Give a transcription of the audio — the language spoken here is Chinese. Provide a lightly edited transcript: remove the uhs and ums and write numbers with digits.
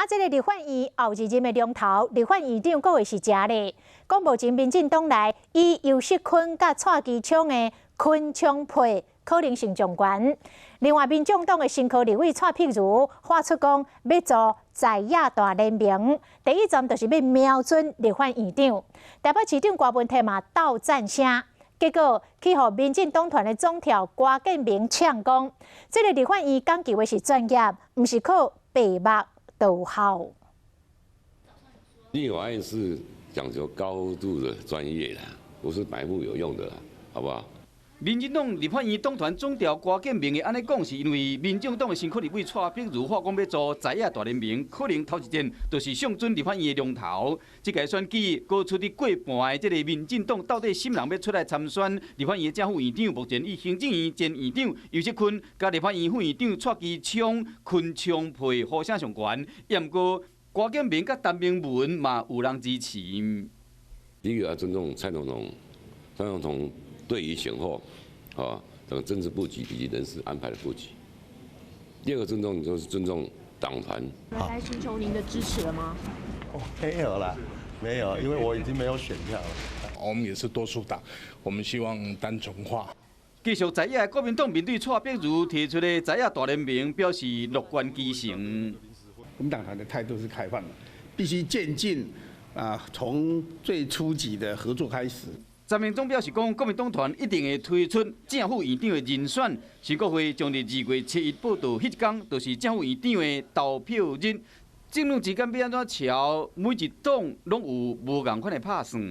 这个立法院后2任的龙头，立法院长阁会是谁呢？讲目前民进党内以尤锡坤甲蔡其昌的昆昌配可能性上悬。另外，民众党的新科立委蔡碧如发出讲要做在野大联盟，第一站就是要瞄准立法院长。台北市长郭文泰嘛斗战声，结果去互民进党团的总调郭建明呛讲，这个立法院讲求的是专业，毋是靠白目逗号。立法院是讲究高度的专业的，不是白目有用的，好不好？民进党立法院党团总调郭建明的安尼讲，是因为民进党的新科立委蔡碧如话讲要做在野大联盟，可能头一件就是上准立法院的龙头。这届选举高出的过半的这个民进党到底什么人要出来参选立法院的正副院长？目前以行政院前院长尤锡坤甲立法院副院长蔡其昌、昆昌配呼声上悬，也毋过郭建明甲陈明文嘛有人支持。第一个要尊重蔡总统，蔡总统对于选后等政治布局以及人事安排的布局。第二个尊重就是尊重党团。来寻求您的支持了吗？没有啦，没有，因为我已经没有选票了。我们也是多数党，我们希望单纯化。继续在野国民党面对蔡碧如提出的在野大联盟，表示乐观其成。我们党团的态度是开放的，必须渐进从最初级的合作开始。陈明忠表示讲，国民党团一定会推出正副院长的人选。新国会将伫2月7日报道，迄天就是正副院长的投票日。政论之间要安怎瞧，每一党拢有无共款的拍算。